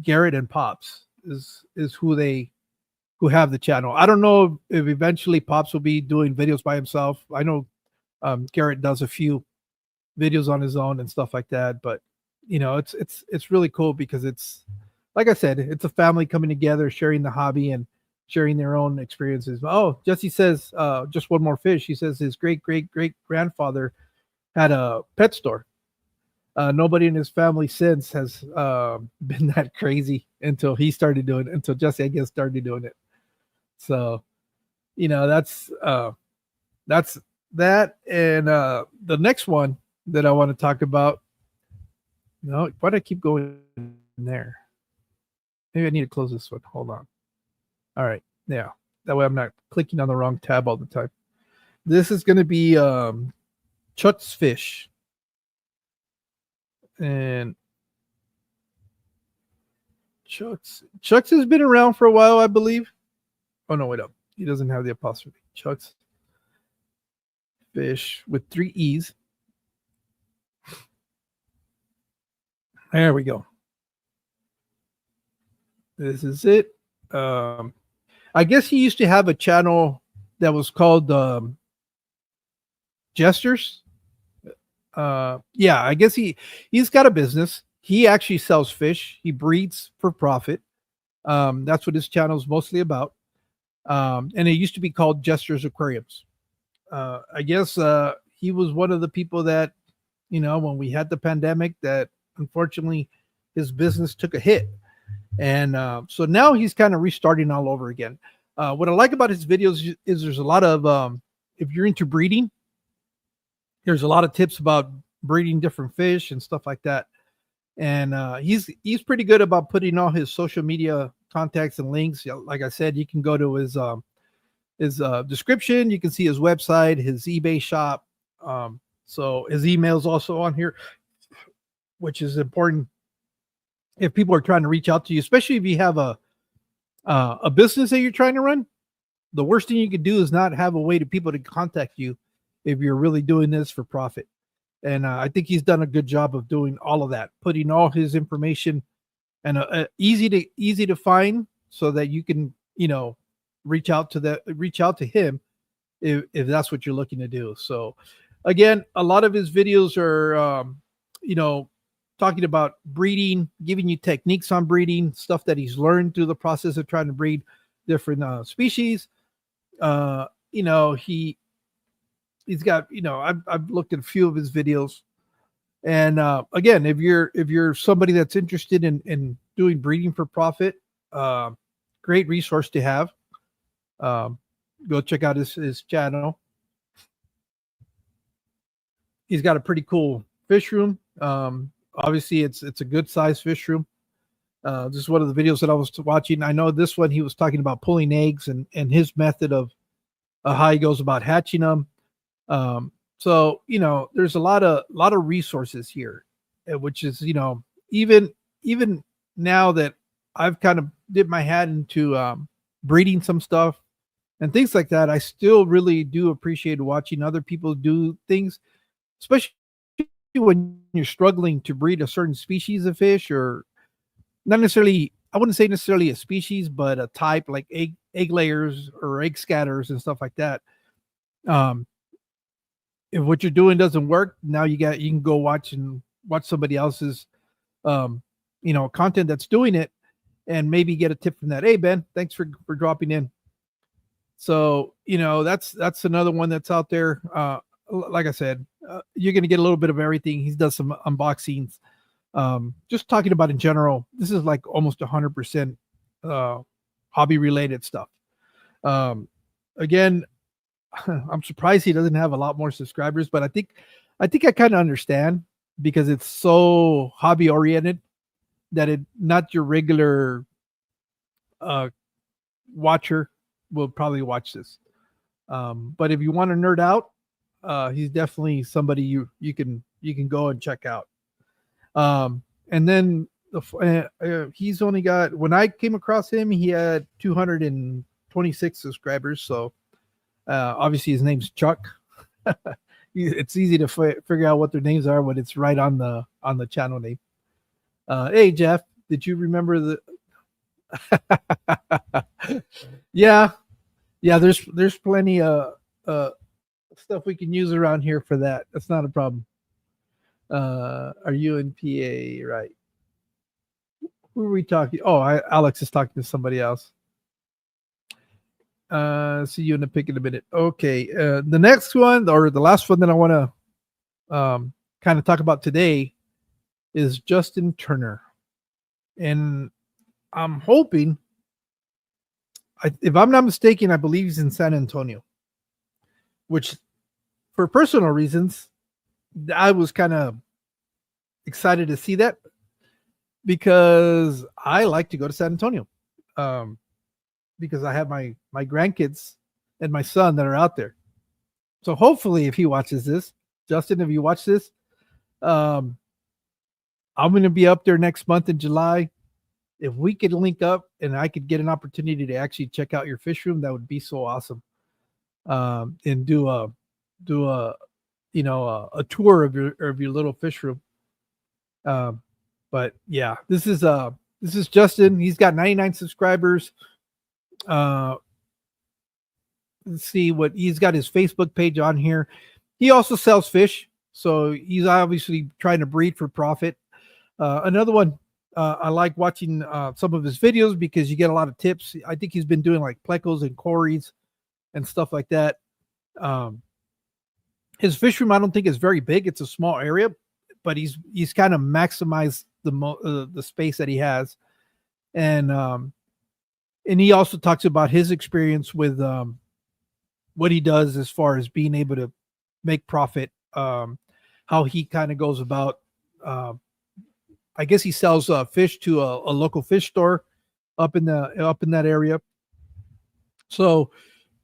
Garrett and Pops is who have the channel. I don't know if eventually Pops will be doing videos by himself. I know Garrett does a few videos on his own and stuff like that, but it's really cool because it's, like I said, it's a family coming together, sharing the hobby and sharing their own experiences. Oh, Jesse says just one more fish. He says his great grandfather had a pet store. Nobody in his family since has been that crazy until he started doing it, until Jesse, I guess, started doing it. So, that's that. And the next one that I want to talk about. No, why do I keep going there? Maybe I need to close this one. Hold on. All right. Yeah. That way I'm not clicking on the wrong tab all the time. This is going to be Chuck's Fish. And Chuck's has been around for a while, I believe. Oh, no, wait up. He doesn't have the apostrophe. Chuck's Fish with 3 E's. There we go. This is it. I guess he used to have a channel that was called Gestures. Yeah, I guess he's got a business. He actually sells fish. He breeds for profit. That's what his channel is mostly about. And it used to be called Gestures Aquariums. I guess he was one of the people that, when we had the pandemic, that unfortunately his business took a hit. And so now he's kind of restarting all over again. What I like about his videos is there's a lot of, if you're into breeding, there's a lot of tips about breeding different fish and stuff like that. And he's pretty good about putting all his social media contacts and links. Like I said, you can go to his description. You can see his website, his eBay shop. So his email is also on here, which is important if people are trying to reach out to you, especially if you have a business that you're trying to run. The worst thing you could do is not have a way to people to contact you if you're really doing this for profit. And I think he's done a good job of doing all of that, putting all his information and easy to find, so that you can reach out to him if that's what you're looking to do. So again, a lot of his videos are talking about breeding, giving you techniques on breeding, stuff that he's learned through the process of trying to breed different species. He's got, I've looked at a few of his videos, and again, if you're somebody that's interested in doing breeding for profit, great resource to have. Go check out his channel. He's got a pretty cool fish room. Obviously it's a good sized fish room. This is one of the videos that I was watching. I know this one, he was talking about pulling eggs and his method of how he goes about hatching them. So there's a lot of resources here, which is even now that I've kind of dipped my hat into breeding some stuff and things like that, I still really do appreciate watching other people do things, especially when you're struggling to breed a certain species of fish, or not necessarily, I wouldn't say necessarily a species, but a type, like egg layers or egg scatters and stuff like that. If what you're doing doesn't work, now you can go watch somebody else's content that's doing it, and maybe get a tip from that. Hey Ben, thanks for dropping in. So that's another one that's out there. Like I said, you're going to get a little bit of everything. He does some unboxings, just talking about in general. This is like almost 100% hobby related stuff. Again, I'm surprised he doesn't have a lot more subscribers, but I think I kind of understand, because it's so hobby oriented that not your regular watcher will probably watch this. But if you want to nerd out, he's definitely somebody you can go and check out. And then he's only got, when I came across him, he had 226 subscribers. So obviously his name's Chuck. It's easy to figure out what their names are when it's right on the channel name. Hey Jeff, did you remember the? Yeah, there's plenty of stuff we can use around here for that. That's not a problem. Are you in PA? Right. Who are we talking? Oh, Alex is talking to somebody else. See you in the pick in a minute. Okay. The next one, or the last one that I want to kind of talk about today, is Justin Turner. And I'm hoping, if I'm not mistaken, I believe he's in San Antonio, which for personal reasons, I was kind of excited to see that because I like to go to San Antonio, because I have my grandkids and my son that are out there. So hopefully, if he watches this, Justin, if you watch this, I'm going to be up there next month in July. If we could link up and I could get an opportunity to actually check out your fish room, that would be so awesome. And do a tour of your little fish room. But yeah, this is Justin. He's got 99 subscribers. Let's see what he's got. His Facebook page on here. He also sells fish, so he's obviously trying to breed for profit. Another one, I like watching some of his videos because you get a lot of tips. I think he's been doing like plecos and cories and stuff like that. His fish room, I don't think is very big. It's a small area, but he's kind of maximized the space that he has. And he also talks about his experience with what he does as far as being able to make profit, how he kind of goes about, I guess he sells fish to a local fish store up in that area. So,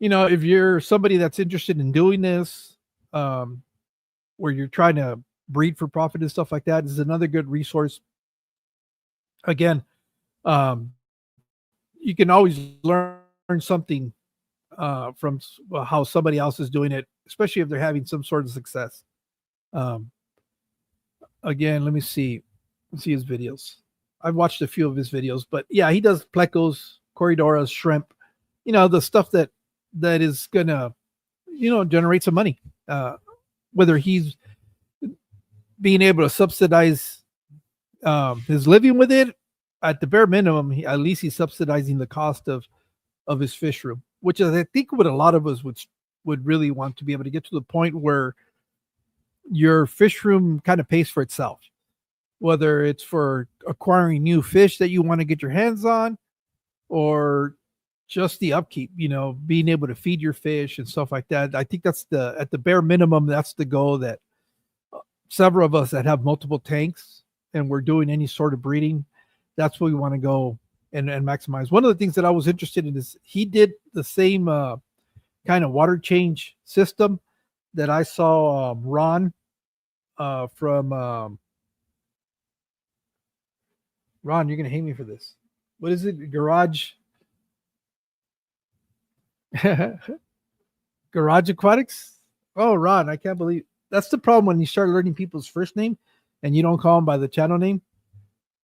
if you're somebody that's interested in doing this, where you're trying to breed for profit and stuff like that, is another good resource. Again, you can always learn something from how somebody else is doing it, especially if they're having some sort of success. Again, let me see his videos. I've watched a few of his videos, but yeah, he does plecos, corridoras, shrimp, the stuff that is gonna, generate some money. Whether he's being able to subsidize his living with it, at the bare minimum, at least he's subsidizing the cost of his fish room, which is, I think, what a lot of us would really want to be able to get to the point where your fish room kind of pays for itself, whether it's for acquiring new fish that you want to get your hands on, or just the upkeep, being able to feed your fish and stuff like that. I think that's at the bare minimum, that's the goal that several of us that have multiple tanks and we're doing any sort of breeding, that's where we want to go and maximize. One of the things that I was interested in is he did the same kind of water change system that I saw Ron from Ron, you're gonna hate me for this. What is it? Garage Aquatics? Oh, Ron, I can't believe that's the problem when you start learning people's first name and you don't call them by the channel name.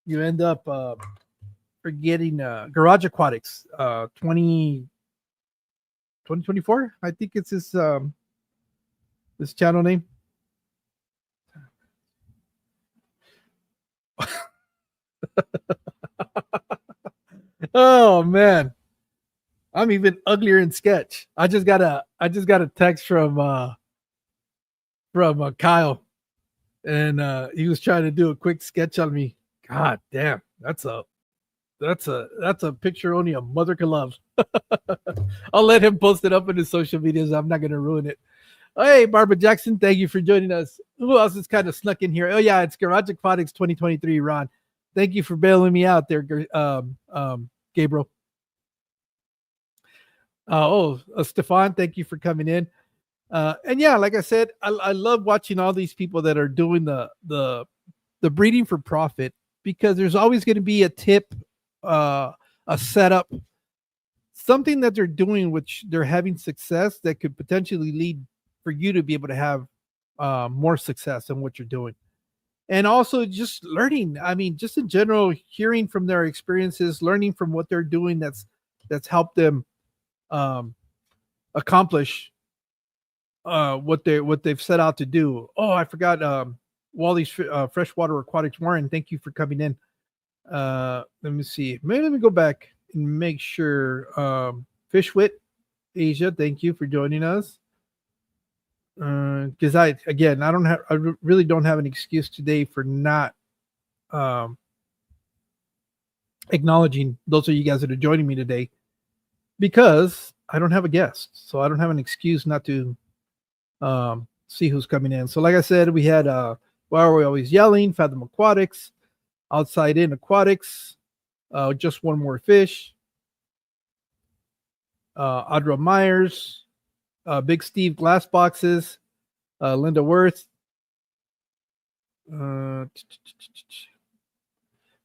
You end up forgetting Garage Aquatics 2024. I think it's his channel name. Oh man, I'm even uglier in sketch. I just got a text from Kyle, and he was trying to do a quick sketch on me. God damn, that's a picture only a mother can love. I'll let him post it up in his social medias. I'm not gonna ruin it. Hey, Barbara Jackson, thank you for joining us. Who else is kind of snuck in here? Oh yeah, it's Garage Aquatics 2023. Ron, thank you for bailing me out there, Gabriel. Stefan, thank you for coming in. And yeah, like I said, I love watching all these people that are doing the breeding for profit, because there's always going to be a tip, a setup, something that they're doing which they're having success that could potentially lead for you to be able to have more success in what you're doing. And also just learning. I mean, just in general, hearing from their experiences, learning from what they're doing that's helped them um, accomplish what they've set out to do. Oh, I forgot. Wally's freshwater aquatics. Warren, thank you for coming in. Let me see. Maybe let me go back and make sure. Fishwit Asia, thank you for joining us. Because I really don't have an excuse today for not um, acknowledging those of you guys that are joining me today, because I don't have a guest, so I don't have an excuse not to see who's coming in. So, like I said, we had Why Are We Always Yelling? Fathom Aquatics, Outside In Aquatics, Just One More Fish, Audra Myers, Big Steve Glass Boxes, Linda Worth,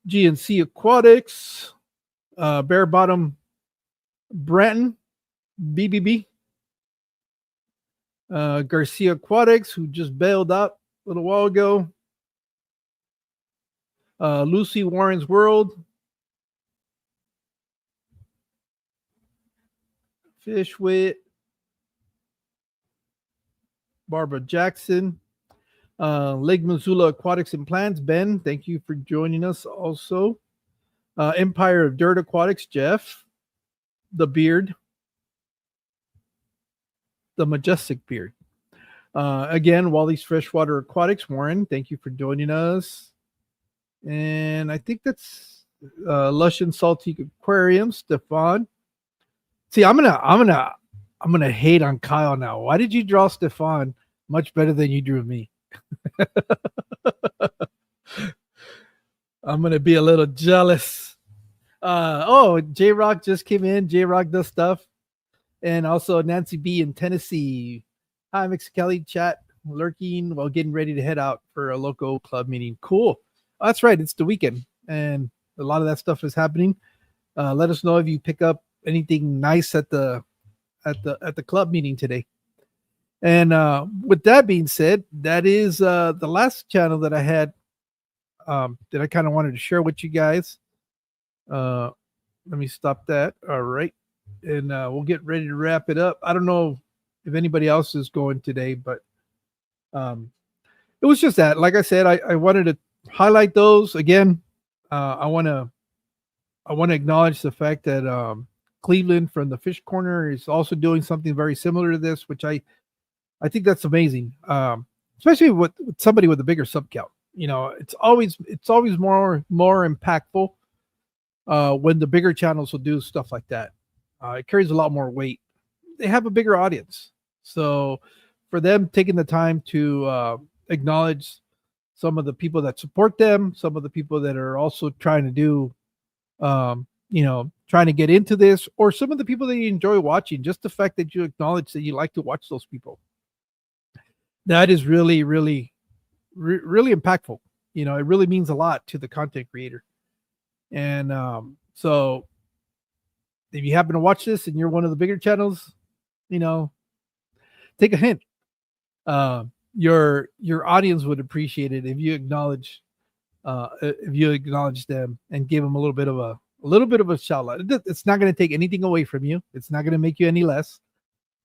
GNC Aquatics, Bare Bottom Bratton, BBB, Garcia Aquatics, who just bailed out a little while ago, Lucy Warren's World, Fishwit, Barbara Jackson, Lake Missoula Aquatics and Plants. Ben, thank you for joining us also. Empire of Dirt Aquatics, Jeff, the Beard, the Majestic Beard. Again, Wally's Freshwater Aquatics, Warren, thank you for joining us. And I think that's Lush and Salty Aquarium, Stefan. See, I'm gonna hate on Kyle now. Why did you draw Stefan much better than you drew me? I'm gonna be a little jealous. J Rock just came in. J Rock does stuff. And also Nancy B in Tennessee. Hi, Mexicali chat, lurking while getting ready to head out for a local club meeting. Cool. Oh, that's right. It's the weekend, and a lot of that stuff is happening. Let us know if you pick up anything nice at the club meeting today. And with that being said, that is the last channel that I had that I kind of wanted to share with you guys. Let me stop that. All right. And we'll get ready to wrap it up. I don't know if anybody else is going today, but it was just that. Like I said, I wanted to highlight those again. I want to acknowledge the fact that Cleveland from the Fish Corner is also doing something very similar to this, which I think that's amazing. Especially with somebody with a bigger sub count. You know, it's always more impactful when the bigger channels will do stuff like that. It carries a lot more weight. They have a bigger audience, so for them taking the time to acknowledge some of the people that support them, some of the people that are also trying to do, trying to get into this, or some of the people that you enjoy watching, just the fact that you acknowledge that you like to watch those people. That is really, really, really impactful. You know, it really means a lot to the content creator. And so if you happen to watch this and you're one of the bigger channels, take a hint. Your audience would appreciate it if you acknowledge them and give them a little bit of a shout out. It's not going to take anything away from you. It's not going to make you any less.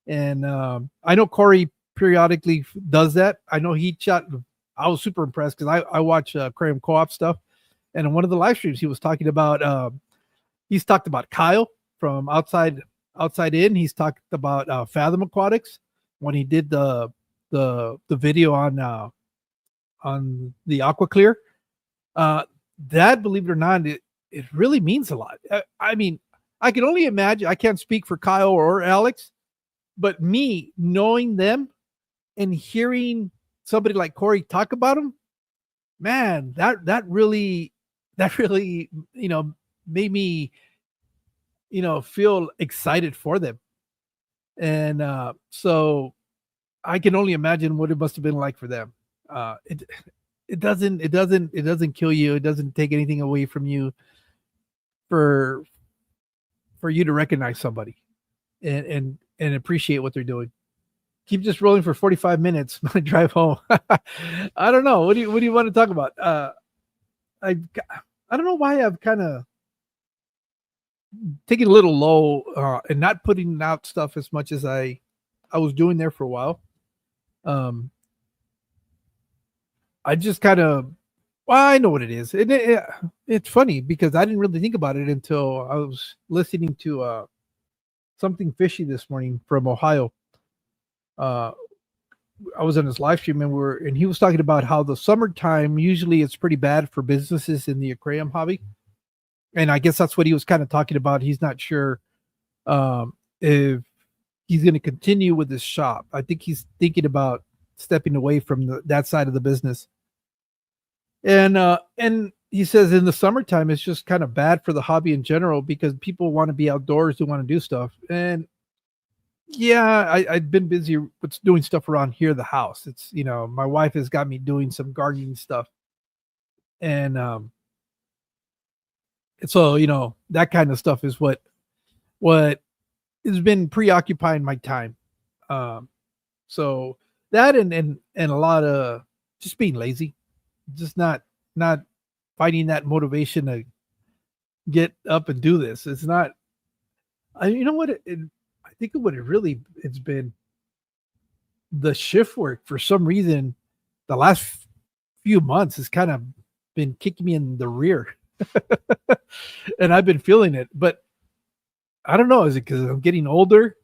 And I know Corey periodically does that. I know he chat. I was super impressed because I watch Aquarium Co-op stuff, and in one of the live streams he was talking about. He's talked about Kyle from outside in. He's talked about Fathom Aquatics when he did the video on the Aqua Clear. That, believe it or not, it really means a lot. I mean, I can only imagine. I can't speak for Kyle or Alex, but me knowing them and hearing somebody like Corey talk about them, man, that really made me feel excited for them. And so I can only imagine what it must have been like for them. It it doesn't kill you. It doesn't take anything away from you for you to recognize somebody and appreciate what they're doing. Keep just rolling for 45 minutes when I drive home. I don't know. What do you want to talk about? I I don't know why I've kind of taken a little low and not putting out stuff as much as I was doing there for a while. Um, I just kind of well, I know what it is. It's funny because I didn't really think about it until I was listening to something fishy this morning from Ohio. Uh, I was on his live stream and he was talking about how the summertime usually it's pretty bad for businesses in the aquarium hobby, and I guess that's what he was kind of talking about. He's not sure if he's going to continue with his shop. I think he's thinking about stepping away from that side of the business. And he says in the summertime it's just kind of bad for the hobby in general because people want to be outdoors, they want to do stuff. And yeah, I've been busy with doing stuff around here, the house. It's my wife has got me doing some gardening stuff, and so that kind of stuff is what has been preoccupying my time. Um, so that and a lot of just being lazy, just not finding that motivation to get up and do this. It's not. You know what? I think what it really it's been the shift work for some reason. The last few months has kind of been kicking me in the rear, and I've been feeling it. But I don't know. Is it because I'm getting older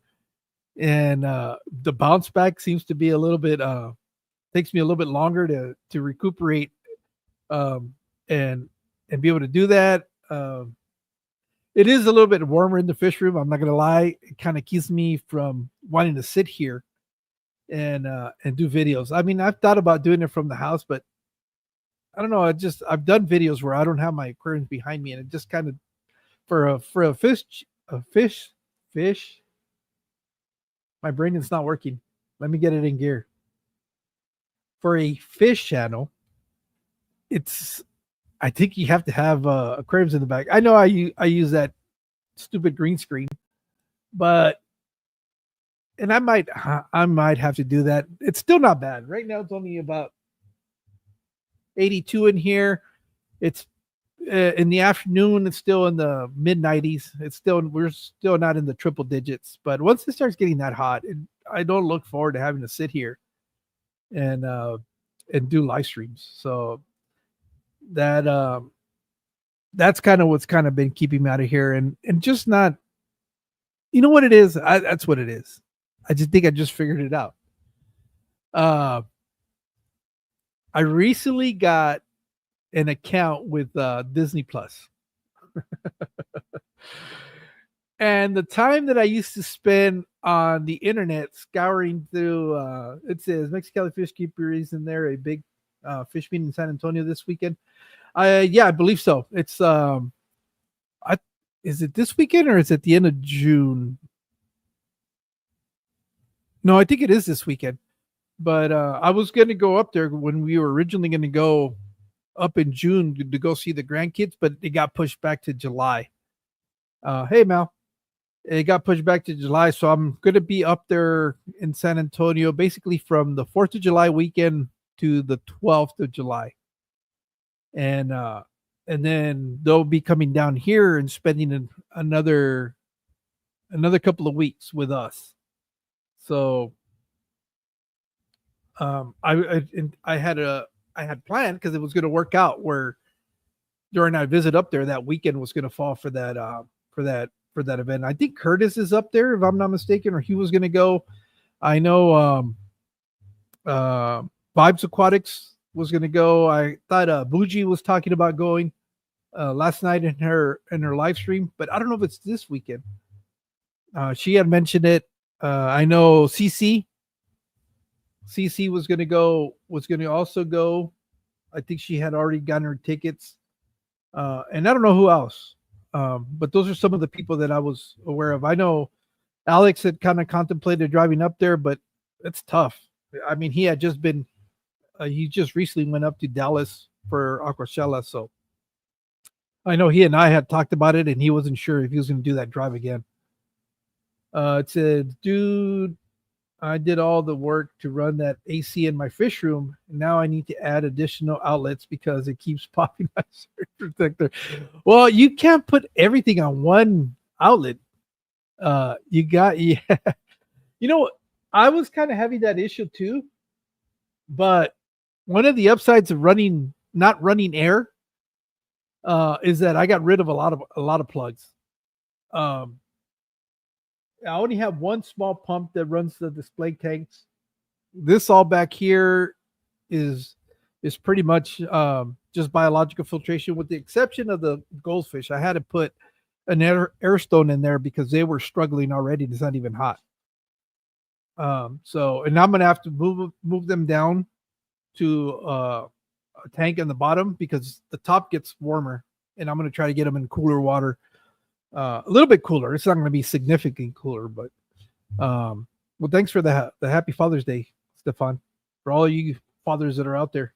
and the bounce back seems to be a little bit takes me a little bit longer to recuperate um, and be able to do that. It is a little bit warmer in the fish room. I'm not gonna lie. It kind of keeps me from wanting to sit here and do videos. I mean, I've thought about doing it from the house, but I don't know. I've done videos where I don't have my aquariums behind me, and it just kind of for a fish. My brain is not working. Let me get it in gear. For a fish channel, it's I think you have to have aquariums in the back. I know I use that stupid green screen, but and I might have to do that. It's still not bad. Right now it's only about 82 in here. It's in the afternoon it's still in the mid 90s. We're still not in the triple digits, but once it starts getting that hot, I don't look forward to having to sit here and do live streams. So that that's kind of what's kind of been keeping me out of here and just not what it is. That's what it is. I just think I just figured it out. uh I recently got an account with Disney Plus. And the time that I used to spend on the internet scouring through it says Mexicali Fish Keeper in there, a big fish meeting in San Antonio this weekend. Yeah, I believe so. It's I is it this weekend or is it the end of June? No, I think it is this weekend. But I was going to go up there when we were originally going to go up in June to go see the grandkids, but it got pushed back to July. Hey, Mal. It got pushed back to July, so I'm going to be up there in San Antonio basically from the 4th of July weekend to the 12th of July. And then they'll be coming down here and spending another couple of weeks with us. So I had planned because it was going to work out where during our visit up there that weekend was going to fall for that event. I think Curtis is up there if I'm not mistaken, or he was going to go. I know Vibes Aquatics was going to go. I thought Bougie was talking about going last night in her live stream, but I don't know if it's this weekend. She had mentioned it. I know CC was going to also go. I think she had already gotten her tickets. And I don't know who else. But those are some of the people that I was aware of. I know Alex had kind of contemplated driving up there, but it's tough. I mean, he just recently went up to Dallas for Aquashella, so I know he and I had talked about it, and he wasn't sure if he was going to do that drive again. It said, "Dude, I did all the work to run that AC in my fish room. And now I need to add additional outlets because it keeps popping my surge protector." Well, you can't put everything on one outlet. You got yeah. You know, I was kind of having that issue too, but one of the upsides of running not running air is that I got rid of a lot of plugs. Um, I only have one small pump that runs the display tanks. This all back here is pretty much just biological filtration, with the exception of the goldfish. I had to put an air stone in there because they were struggling already. It's not even hot. So, and I'm gonna have to move them down to a tank in the bottom because the top gets warmer, and I'm gonna try to get them in cooler water, a little bit cooler. It's not gonna be significantly cooler, but well, thanks for the happy Father's Day, Stefan, for all you fathers that are out there.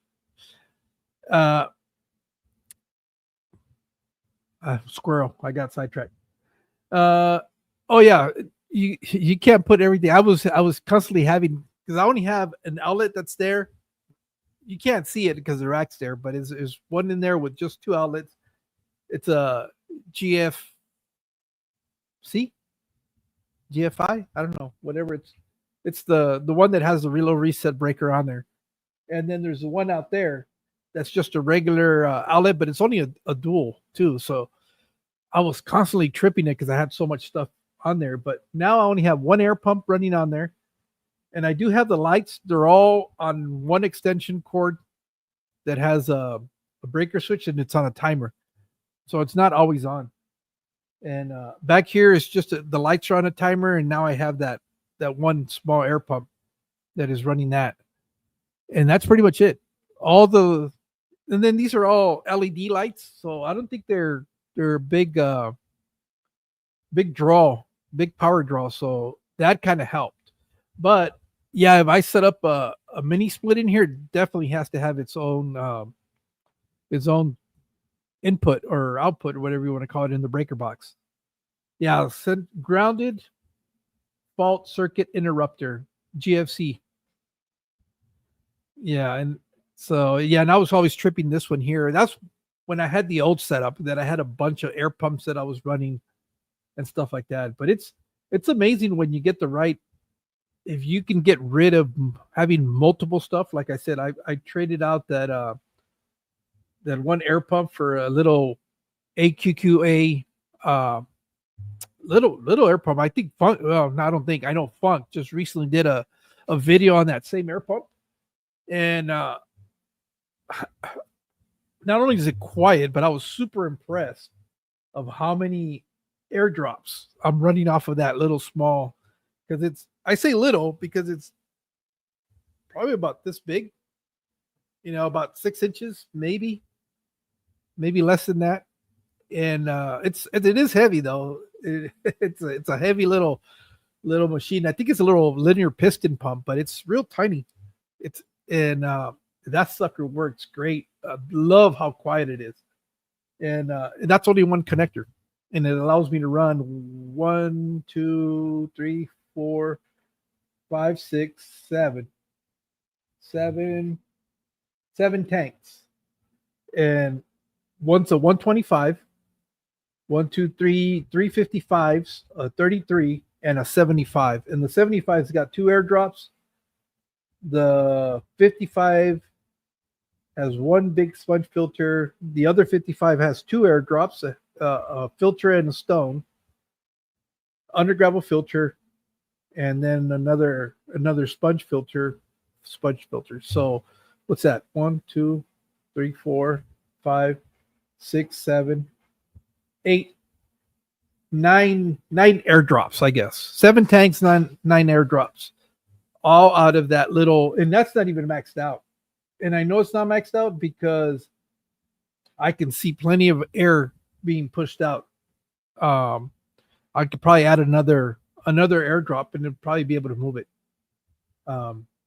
Squirrel, I got sidetracked. Oh yeah, you can't put everything. I was constantly having, because I only have an outlet that's there. You can't see it because the rack's there, but there's one in there with just two outlets. It's a GFC, GFI. I don't know, whatever it's the one that has the reload reset breaker on there, and then there's the one out there that's just a regular outlet, but it's only a dual too. So I was constantly tripping it because I had so much stuff on there. But now I only have one air pump running on there, and I do have the lights. They're all on one extension cord that has a breaker switch, and it's on a timer, so it's not always on. And back here is just the lights are on a timer, and now I have that one small air pump that is running that, and that's pretty much it. All the and then these are all LED lights, so I don't think they're big big power draw, so that kind of helped. But yeah, if I set up a mini split in here, it definitely has to have its own input or output or whatever you want to call it in the breaker box. Yeah, grounded fault circuit interrupter, GFC. Yeah, and so yeah, and I was always tripping this one here. That's when I had the old setup that I had a bunch of air pumps that I was running and stuff like that. But it's amazing when you get the right, if you can get rid of having multiple stuff. Like I said, I traded out that one air pump for a little AQQA little air pump. I think Funk, well, no, I don't think, I know Funk just recently did a video on that same air pump. And not only is it quiet, but I was super impressed of how many airdrops I'm running off of that little small, because I say little because it's probably about this big, about 6 inches, maybe less than that. And it is heavy though. It's a heavy little machine. I think it's a little linear piston pump, but it's real tiny. And that sucker works great. Love how quiet it is. And that's only one connector, and it allows me to run 1, 2, 3, 4, 5, 6, 7 tanks, and one's a 125, 1, 2, 3, 355s, a 33, and a 75. And the 75's got 2 airdrops. The 55 has one big sponge filter. The other 55 has 2 airdrops, a filter and a stone, under gravel filter, and then another sponge filter. So what's that? 1, 2, 3, 4, 5, 6, 7, 8, 9 airdrops, I guess. 7 tanks, 9 airdrops, all out of that little, and that's not even maxed out. And I know it's not maxed out because I can see plenty of air being pushed out. I could probably add another another airdrop, and it'd probably be able to move it.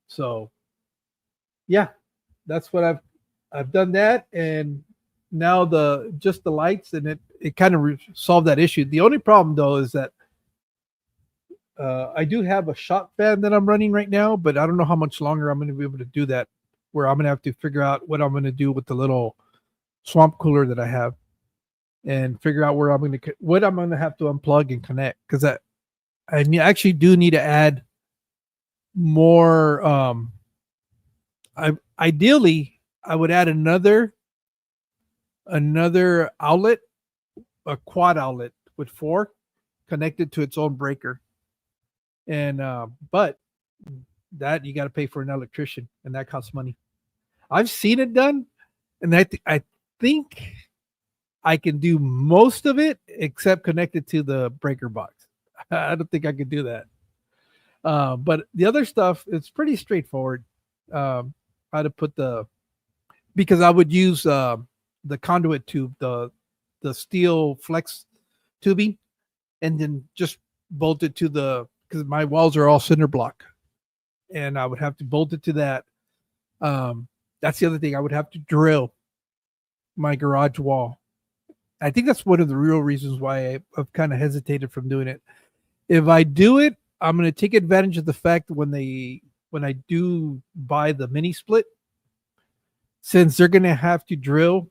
So yeah, that's what I've done that, and now just the lights, and it kind of solved that issue. The only problem though is that I do have a shop fan that I'm running right now, but I don't know how much longer I'm going to be able to do that. Where I'm going to have to figure out what I'm going to do with the little swamp cooler that I have, and figure out what I'm going to have to unplug and connect, because I actually do need to add more. Ideally I would add another outlet, a quad outlet with 4 connected to its own breaker, and but that you got to pay for an electrician, and that costs money. I've seen it done, and I think I can do most of it except connected to the breaker box. I don't think I could do that. But the other stuff, it's pretty straightforward. How to put because I would use the conduit tube, the steel flex tubing, and then just bolt it to because my walls are all cinder block, and I would have to bolt it to that. That's the other thing. I would have to drill my garage wall. I think that's one of the real reasons why I've kind of hesitated from doing it. If I do it, I'm going to take advantage of the fact that when I do buy the mini split, since they're going to have to drill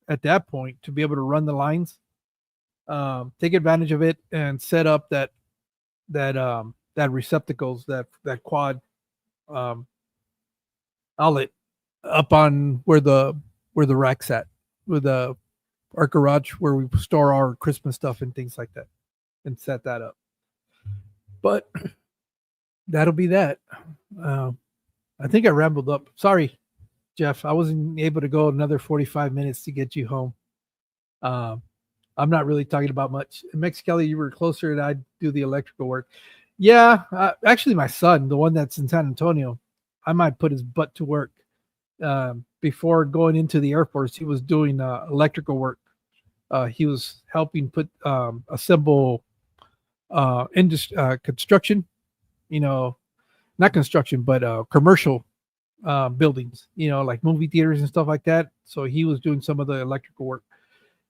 at that point to be able to run the lines, take advantage of it and set up that receptacles, that quad outlet up on where the rack's at, with our garage where we store our Christmas stuff and things like that, and set that up. But that'll be that. I think I rambled up. Sorry, Jeff. I wasn't able to go another 45 minutes to get you home. I'm not really talking about much. Mex Kelly, you were closer, and I'd do the electrical work. Yeah, actually, my son, the one that's in San Antonio, I might put his butt to work. Before going into the Air Force, he was doing electrical work. He was helping assemble construction, not construction, but commercial buildings, like movie theaters and stuff like that. So he was doing some of the electrical work.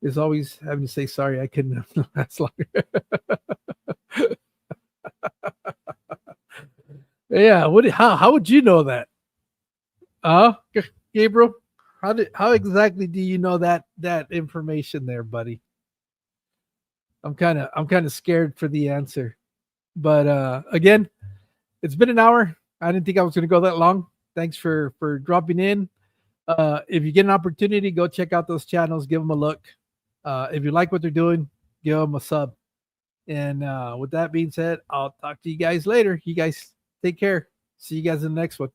Is always having to say sorry, I couldn't last longer. Yeah, how would you know that? Gabriel, how exactly do you know that information there, buddy? I'm kind of scared for the answer. But again, it's been an hour. I didn't think I was going to go that long. Thanks for dropping in. If you get an opportunity, go check out those channels, give them a look. If you like what they're doing, give them a sub. And with that being said, I'll talk to you guys later. You guys take care. See you guys in the next one.